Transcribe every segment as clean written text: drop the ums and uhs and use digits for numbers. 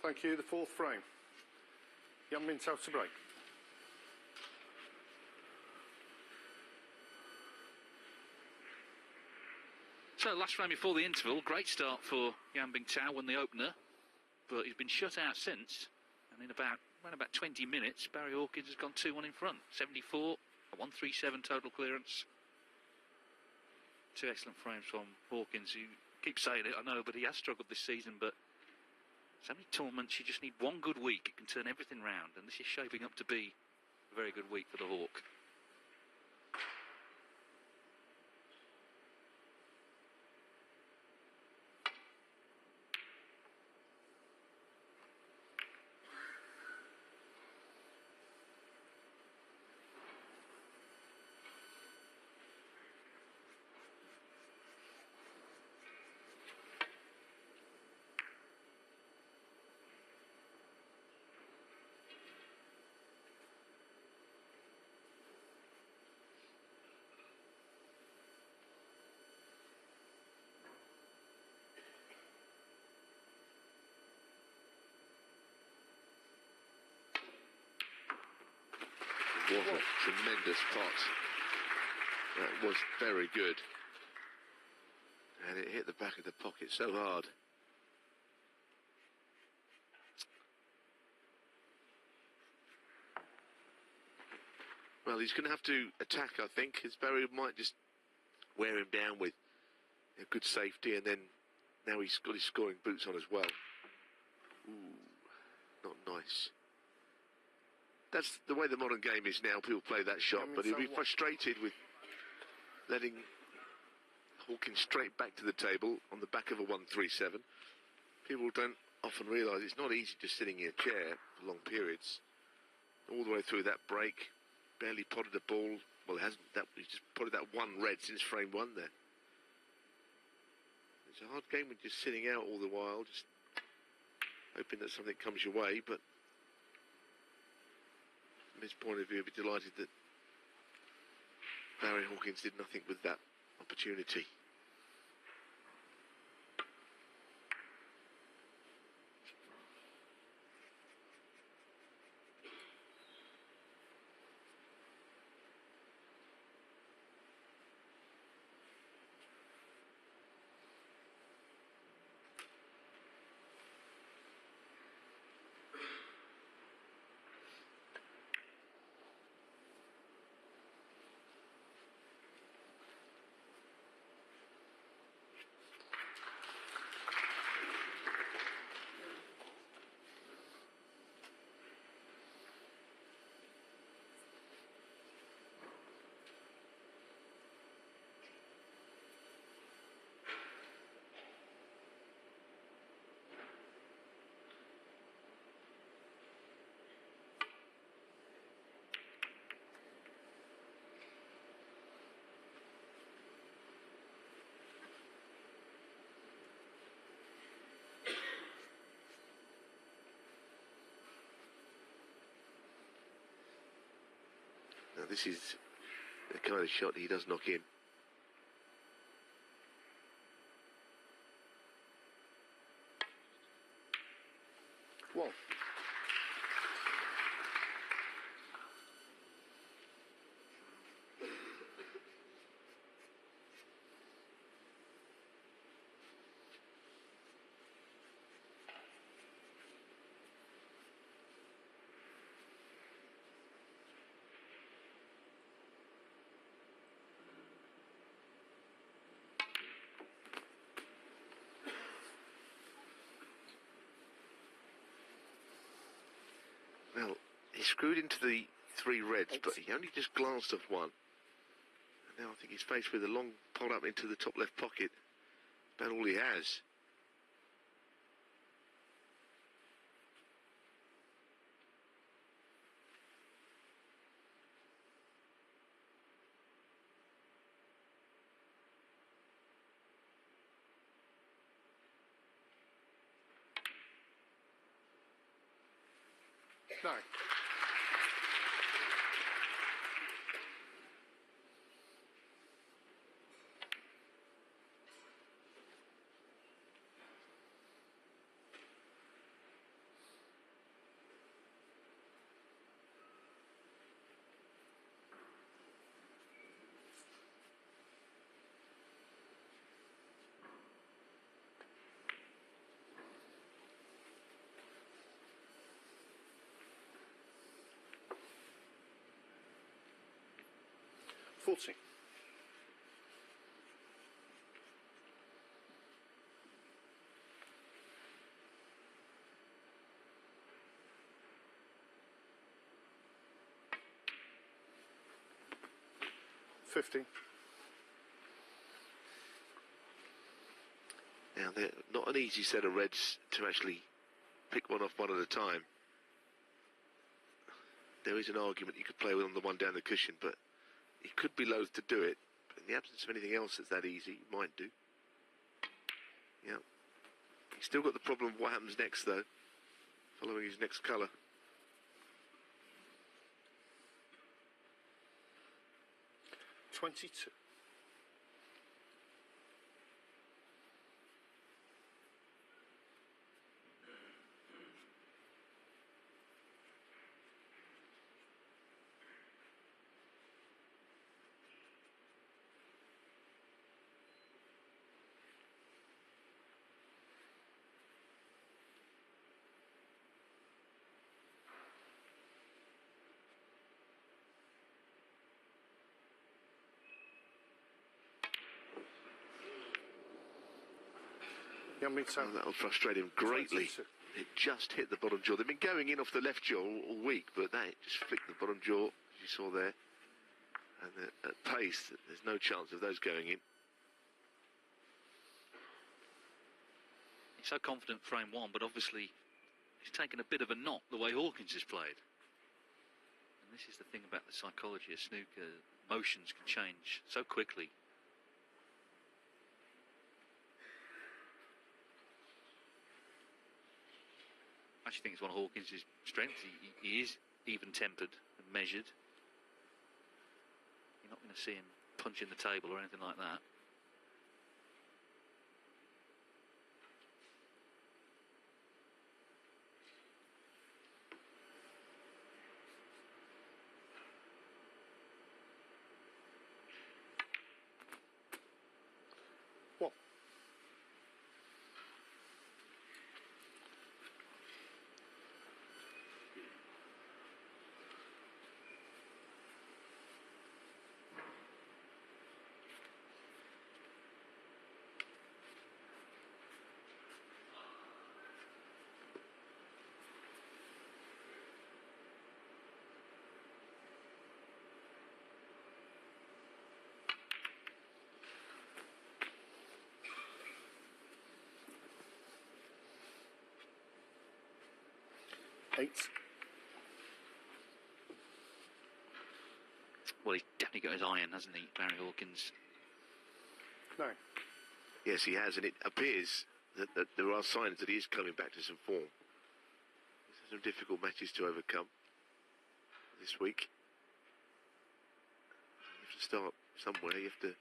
Thank you. The fourth frame. Bingtao to break. So last frame before the interval, great start for Bingtao, won the opener, but he's been shut out since, and in around about 20 minutes, Barry Hawkins has gone 2-1 in front. 74, a 137 total clearance. Two excellent frames from Hawkins, who keeps saying it, I know, but he has struggled this season, but so many tournaments, you just need one good week, it can turn everything round, and this is shaping up to be a very good week for the Hawk. What a tremendous pot. That was very good. And it hit the back of the pocket so hard. Well, he's going to have to attack, I think, because Barry might just wear him down with a good safety, and then now he's got his scoring boots on as well. Ooh, not nice. That's the way the modern game is now. People play that shot, but he'll be frustrated with letting Hawkins straight back to the table on the back of a 137. People don't often realise it's not easy just sitting in a chair for long periods. All the way through that break, barely potted a ball. Well, it hasn't. He's just potted that one red since frame one there. It's a hard game with just sitting out all the while, just hoping that something comes your way, but from his point of view, he'd be delighted that Barry Hawkins did nothing with that opportunity. Now this is the kind of shot he does knock in. Whoa. Well, he screwed into the three reds, but he only just glanced off one. And now I think he's faced with a long pot up into the top left pocket. About all he has. No. 40. $50. Now, they're not an easy set of reds to actually pick one off one at a time. There is an argument you could play with on the one down the cushion, but he could be loath to do it. But in the absence of anything else that's that easy, he might do. Yeah. He's still got the problem of what happens next, though, following his next colour. $22. Oh, that'll frustrate him greatly. It just hit the bottom jaw. They've been going in off the left jaw all week, but that just flicked the bottom jaw, as you saw there. And at pace, there's no chance of those going in. He's so confident frame one, but obviously he's taken a bit of a knot the way Hawkins has played. And this is the thing about the psychology of snooker. Motions can change so quickly. I actually think it's one of Hawkins' strengths. He is even-tempered and measured. You're not going to see him punching the table or anything like that. What? $8. Well, he's definitely got his iron, hasn't he, Barry Hawkins? No. Yes, he has, and it appears that there are signs that he is coming back to some form. There's some difficult matches to overcome this week. You have to start somewhere. You have to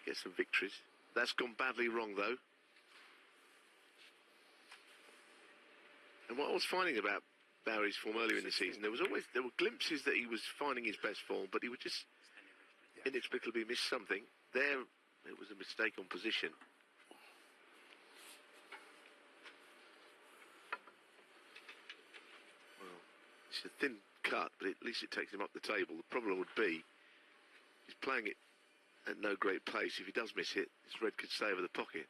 get some victories. That's gone badly wrong, though. And what I was finding about Barry's form earlier in the season, there were glimpses that he was finding his best form, but he would just inexplicably miss something. There, it was a mistake on position. Well, it's a thin cut, but at least it takes him up the table. The problem would be he's playing it at no great pace. If he does miss it, this red could stay over the pocket.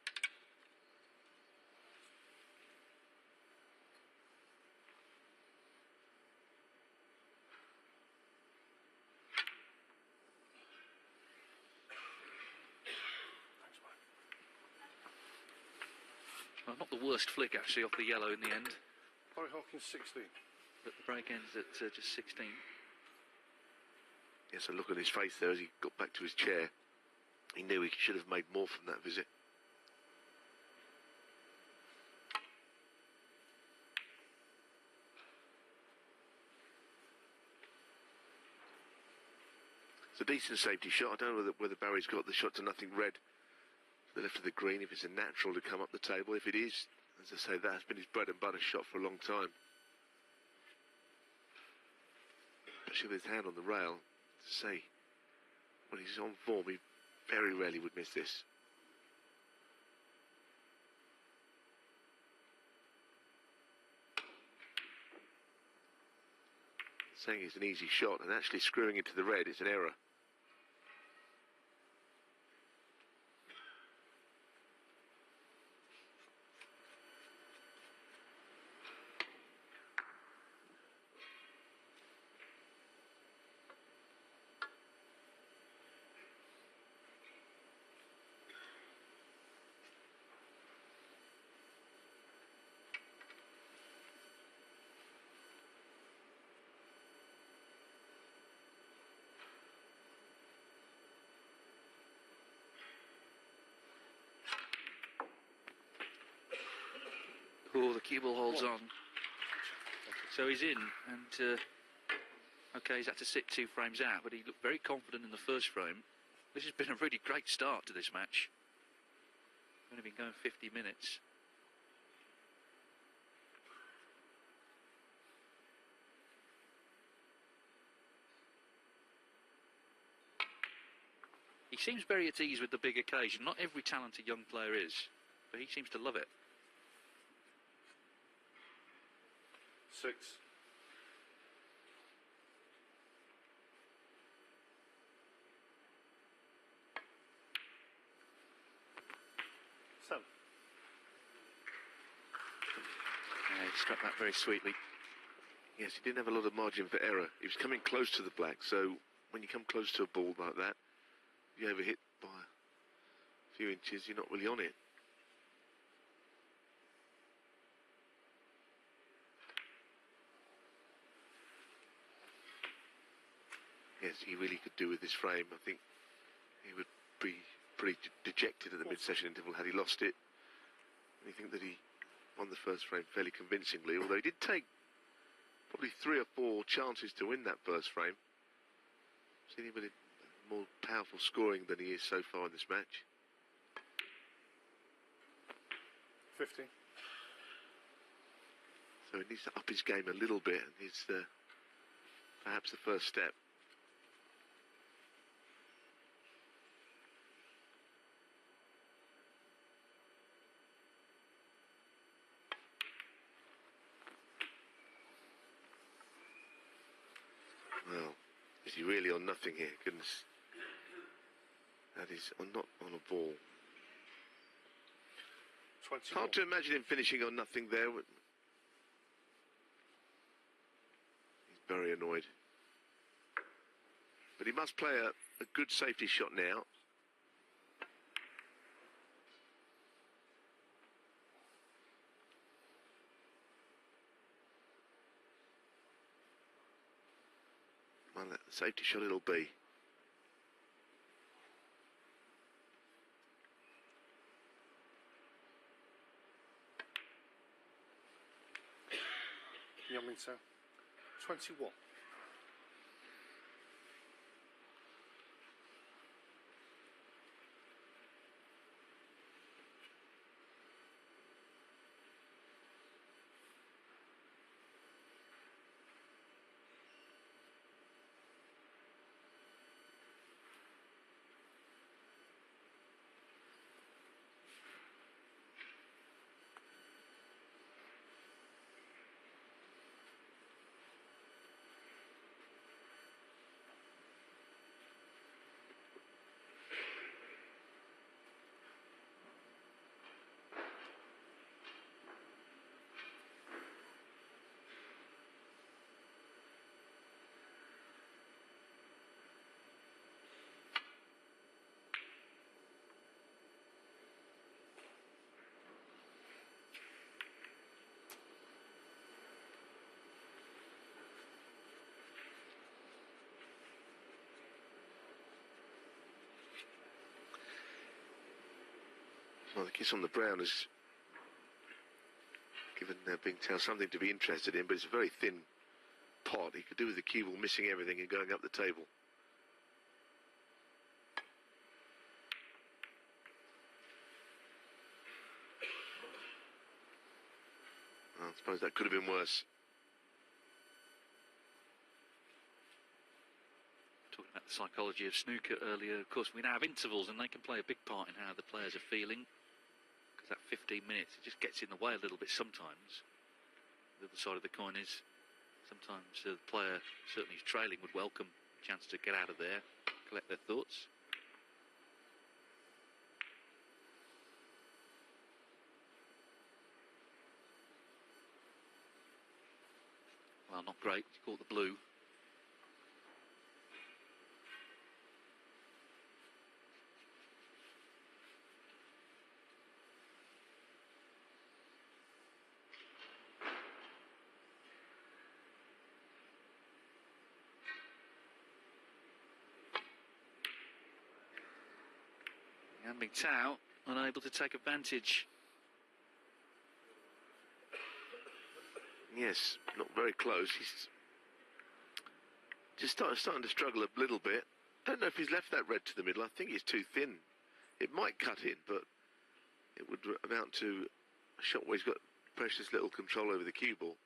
Well, not the worst flick, actually, off the yellow in the end. Barry Hawkins, 16. But the break ends at just 16. Yes, a look at his face there as he got back to his chair. He knew he should have made more from that visit. It's a decent safety shot. I don't know whether Barry's got the shot to nothing red to the left of the green, if it's a natural to come up the table. If it is, as I say, that's been his bread and butter shot for a long time. Especially with his hand on the rail, to say, when he's on form, he very rarely would miss this. Saying it's an easy shot and actually screwing into the red is an error. Oh, the cue ball holds on. So he's in, and okay, he's had to sit 2 frames out, but he looked very confident in the first frame. This has been a really great start to this match. Only been going 50 minutes. He seems very at ease with the big occasion. Not every talented young player is, but he seems to love it. 6. 7. Yeah, he struck that very sweetly. Yes, he didn't have a lot of margin for error. He was coming close to the black, so when you come close to a ball like that, you overhit by a few inches, you're not really on it. Yes, he really could do with this frame. I think he would be pretty dejected at the mid-session interval had he lost it. And you think that he won the first frame fairly convincingly, although he did take probably 3 or 4 chances to win that first frame. Seen him with more powerful scoring than he is so far in this match. 50. So he needs to up his game a little bit, and it's perhaps the first step. Well, is he really on nothing here? Goodness. That is not on a ball. 21. Hard to imagine him finishing on nothing there. He's very annoyed. But he must play a good safety shot now. Well, that safety shot it'll be. Bingtao. 21. Well, the kiss on the brown has given Bingtao something to be interested in, but it's a very thin pot. He could do with the cue ball missing everything and going up the table. Well, I suppose that could have been worse. Talking about the psychology of snooker earlier, of course, we now have intervals and they can play a big part in how the players are feeling. Because that 15 minutes, it just gets in the way a little bit sometimes. The other side of the coin is sometimes the player, certainly who's trailing, would welcome a chance to get out of there, collect their thoughts. Well, not great. He caught the blue. Bingtao unable to take advantage. Yes, not very close. He's just starting to struggle a little bit. Don't know if he's left that red to the middle. I think it's too thin. It might cut in, but it would amount to a shot where he's got precious little control over the cue ball.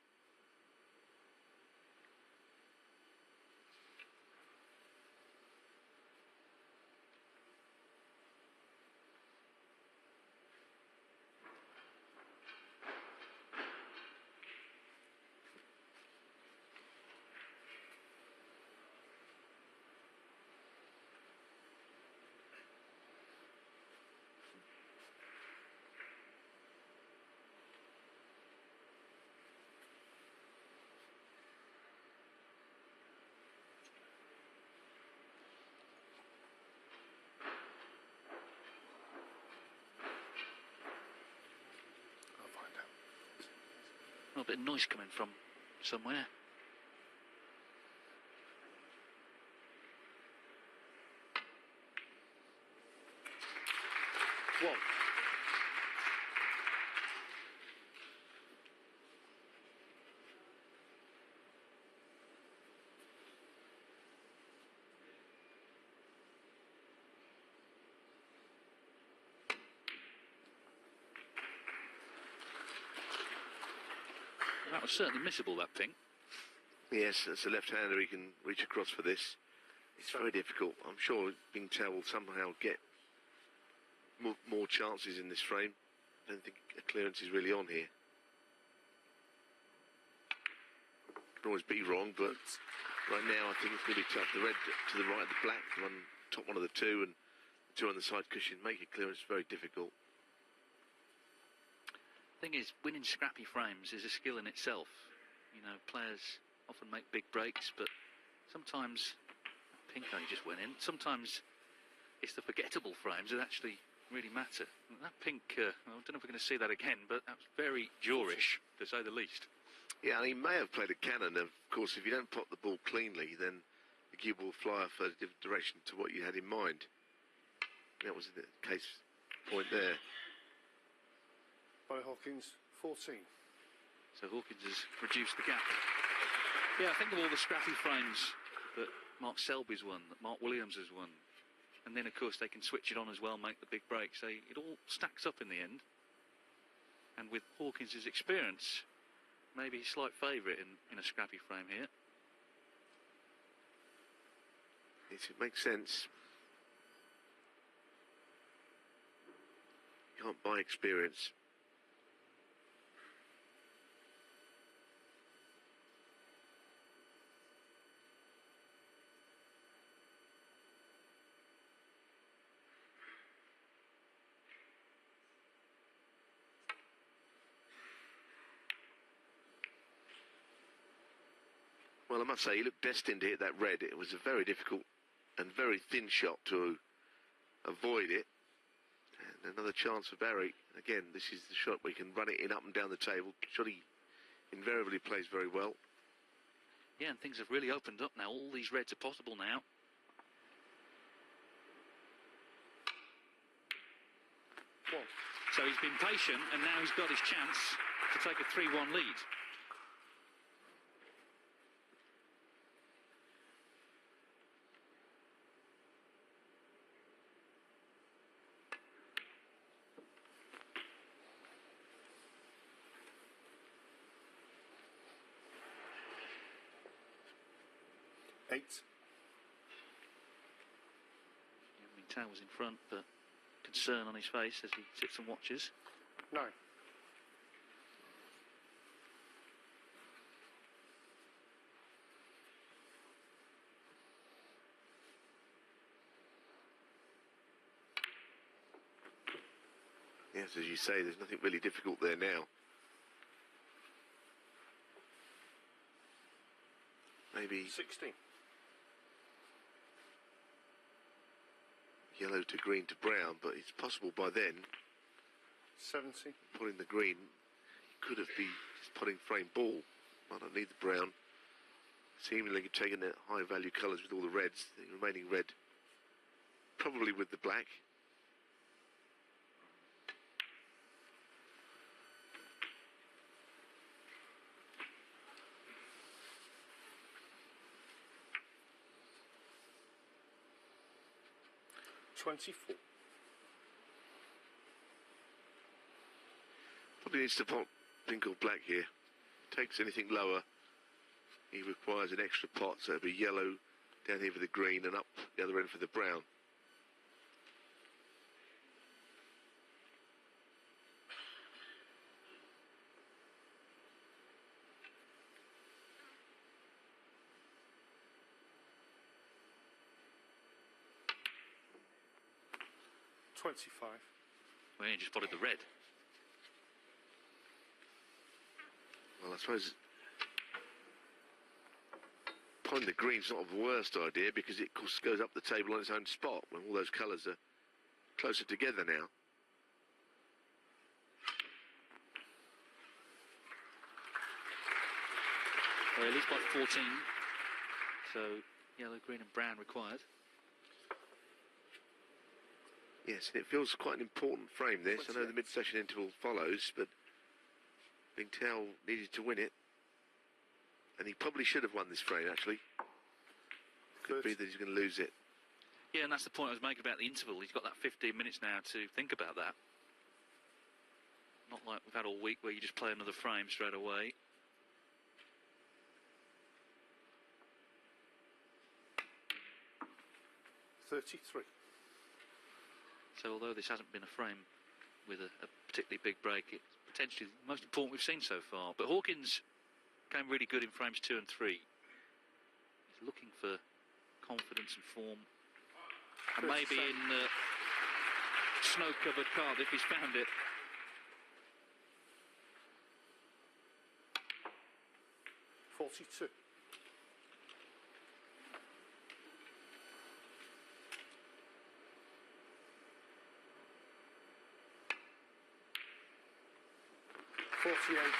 I'll find out. A little bit of noise coming from somewhere. One. That was certainly missable, that pink. Yes, as a left-hander, he can reach across for this. It's very difficult. I'm sure Bingtao will somehow get more chances in this frame. I don't think a clearance is really on here. Can always be wrong, but right now I think it's going to be tough. The red to the right of the black, the one top one of the two, and the two on the side cushion make a clearance very difficult. Thing is, winning scrappy frames is a skill in itself. You know, players often make big breaks, but sometimes pink only just went in. Sometimes it's the forgettable frames that actually really matter. That pink, I don't know if we're going to see that again, but that was very Jurish, to say the least. Yeah, and he may have played a cannon. Of course, if you don't pop the ball cleanly, then the cue will fly off a different direction to what you had in mind. That was the case point there. By Hawkins, 14. So Hawkins has reduced the gap. Yeah, I think of all the scrappy frames that Mark Selby's won, that Mark Williams has won. And then, of course, they can switch it on as well, make the big breaks. It all stacks up in the end. And with Hawkins' experience, maybe he's slight favourite in a scrappy frame here. It makes sense. You can't buy experience. Well, I must say, he looked destined to hit that red. It was a very difficult and very thin shot to avoid it. And another chance for Barry. Again, this is the shot where he can run it in up and down the table. Shot he invariably plays very well. Yeah, and things have really opened up now. All these reds are possible now. One. So he's been patient, and now he's got his chance to take a 3-1 lead. Eight. Bingtao was in front, but concern on his face as he sits and watches. 9. Yes, as you say, there's nothing really difficult there now. Maybe 16. yellow to green to brown, but it's possible by then, 70. putting the green, could have been just putting frame ball. I don't need the brown. Seemingly taking the high value colours with all the reds, the remaining red probably with the black. 24. Probably needs to pot pink or black here. Takes anything lower, he requires an extra pot, so it'll be yellow down here for the green and up the other end for the brown. Well, you just spotted the red. Well, I suppose putting the green's not the worst idea because it goes up the table on its own spot when all those colours are closer together now. Well, at least by 14. So yellow, green and brown required. Yes, and it feels quite an important frame, this. I know the mid-session interval follows, but Bingtao needed to win it. And he probably should have won this frame, actually. Could be that he's going to lose it. Yeah, and that's the point I was making about the interval. He's got that 15 minutes now to think about that. Not like we've had all week where you just play another frame straight away. So although this hasn't been a frame with a particularly big break, it's potentially the most important we've seen so far. But Hawkins came really good in frames 2 and 3. He's looking for confidence and form. And maybe in snow-covered Cardiff he's found it.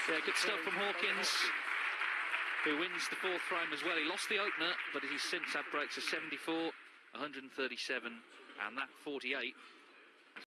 Yeah, good stuff from Hawkins, who wins the 4th frame as well. He lost the opener, but he's since had breaks of 74, 137, and that 48.